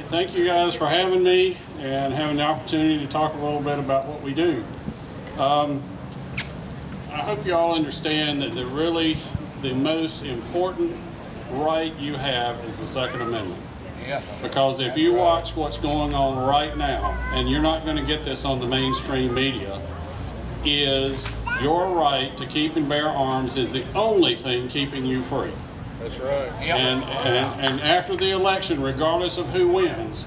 Thank you guys for having me and having the opportunity to talk a little bit about what we do. I hope you all understand that the most important right you have is the Second Amendment. Yes. Because if you watch what's going on right now, and you're not going to get this on the mainstream media, is your right to keep and bear arms is the only thing keeping you free. That's right. And after the election, regardless of who wins,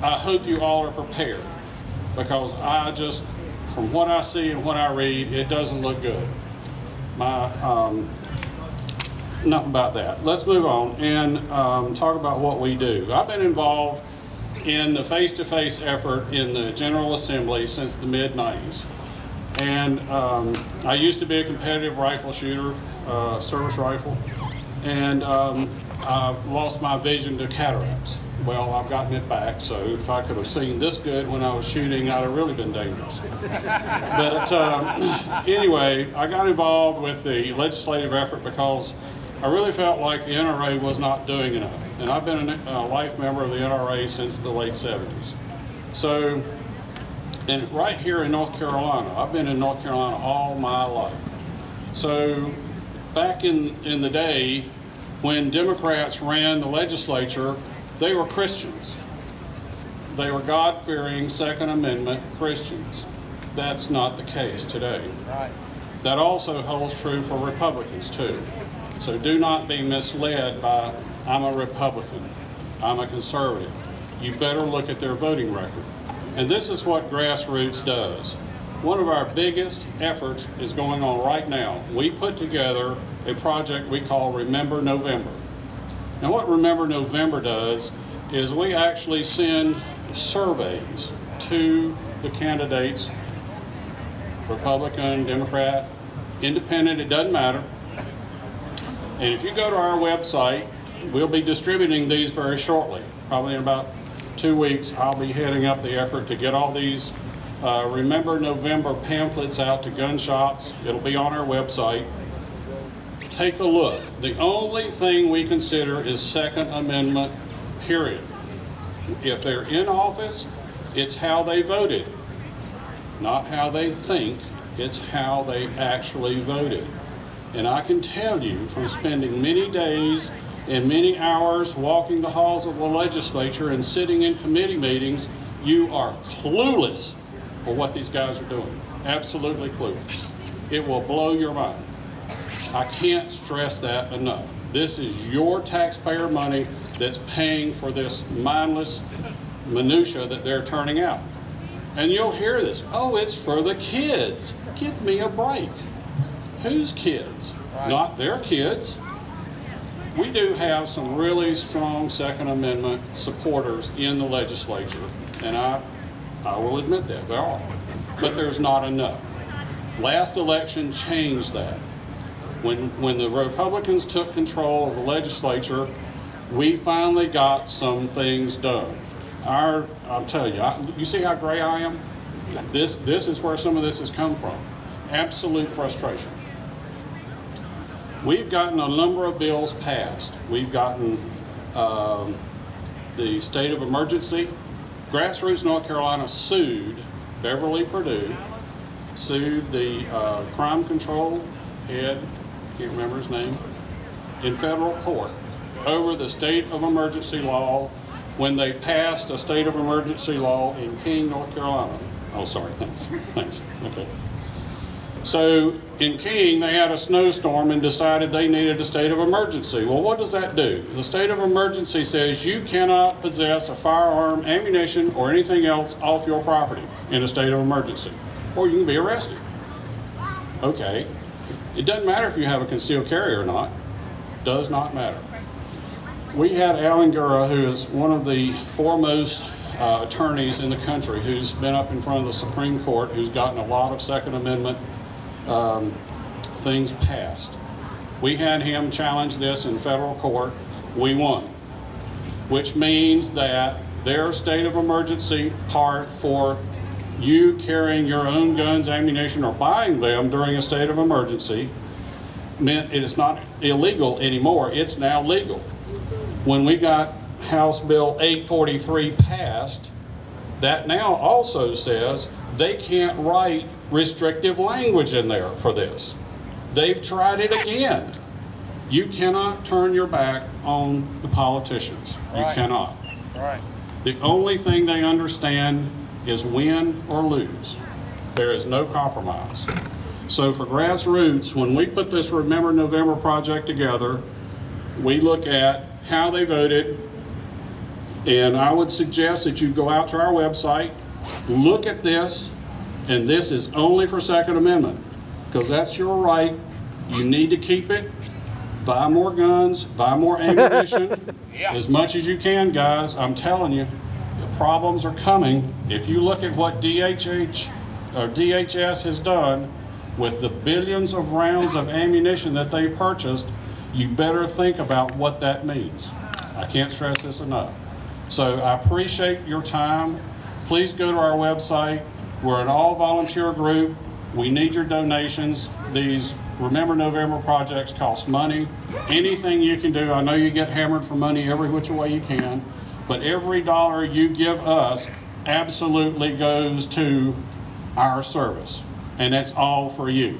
I hope you all are prepared, because from what I see and what I read, it doesn't look good. Enough about that. Let's move on and talk about what we do. I've been involved in the face-to-face effort in the General Assembly since the mid-90s. And I used to be a competitive rifle shooter, service rifle, and I lost my vision to cataracts. Well, I've gotten it back, so if I could have seen this good when I was shooting, I'd have really been dangerous. But anyway, I got involved with the legislative effort because I really felt like the NRA was not doing enough. And I've been a life member of the NRA since the late 70s. So, and right here in North Carolina, I've been in North Carolina all my life. So back in the day when Democrats ran the legislature, they were Christians. They were God-fearing Second Amendment Christians. That's not the case today. Right. That also holds true for Republicans too. So do not be misled by, I'm a Republican, I'm a conservative. You better look at their voting record. And this is what Grassroots does. One of our biggest efforts is going on right now. We put together a project we call Remember November. And what Remember November does is we actually send surveys to the candidates, Republican, Democrat, Independent, it doesn't matter. And if you go to our website, we'll be distributing these very shortly. Probably in about 2 weeks, I'll be heading up the effort to get all these Remember November pamphlets out to gun shops. It'll be on our website. Take a look. The only thing we consider is Second Amendment, period. If they're in office, it's how they voted. Not how they think, it's how they actually voted. And I can tell you from spending many days and many hours walking the halls of the legislature and sitting in committee meetings, you are clueless for what these guys are doing. Absolutely clueless. It will blow your mind. I can't stress that enough. This is your taxpayer money that's paying for this mindless minutia that they're turning out. And you'll hear this, oh, it's for the kids. Give me a break. Whose kids? Right. Not their kids. We do have some really strong Second Amendment supporters in the legislature, and I will admit that, there are. But there's not enough. Last election changed that. When the Republicans took control of the legislature, we finally got some things done. I'll tell you, you see how gray I am? This is where some of this has come from. Absolute frustration. We've gotten a number of bills passed. We've gotten the state of emergency. Grassroots North Carolina sued Beverly Perdue, sued the crime control head, can't remember his name, in federal court over the state of emergency law when they passed a state of emergency law in King, North Carolina. Oh, sorry, thanks, okay. So in King, they had a snowstorm and decided they needed a state of emergency. Well, what does that do? The state of emergency says you cannot possess a firearm, ammunition, or anything else off your property in a state of emergency, or you can be arrested. Okay, it doesn't matter if you have a concealed carry or not. Does not matter. We had Alan Gura, who is one of the foremost attorneys in the country, who's been up in front of the Supreme Court, who's gotten a lot of Second Amendment things passed. We had him challenge this in federal court. We won, which means that their state of emergency part for you carrying your own guns, ammunition, or buying them during a state of emergency meant it is not illegal anymore. It's now legal. When we got House Bill 843 passed, that now also says they can't write restrictive language in there for this. They've tried it again. You cannot turn your back on the politicians. You cannot. Right. The only thing they understand is win or lose. There is no compromise. So for Grassroots, when we put this Remember November project together, we look at how they voted, and I would suggest that you go out to our website, look at this, and this is only for Second Amendment, because that's your right. You need to keep it. Buy more guns, buy more ammunition, as much as you can, guys. I'm telling you, the problems are coming. If you look at what DHS has done with the billions of rounds of ammunition that they purchased, you better think about what that means. I can't stress this enough. So I appreciate your time. Please go to our website. We're an all-volunteer group. We need your donations. These Remember November projects cost money. Anything you can do, I know you get hammered for money every which way you can, but every dollar you give us absolutely goes to our service, and that's all for you.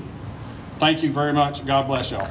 Thank you very much. God bless y'all.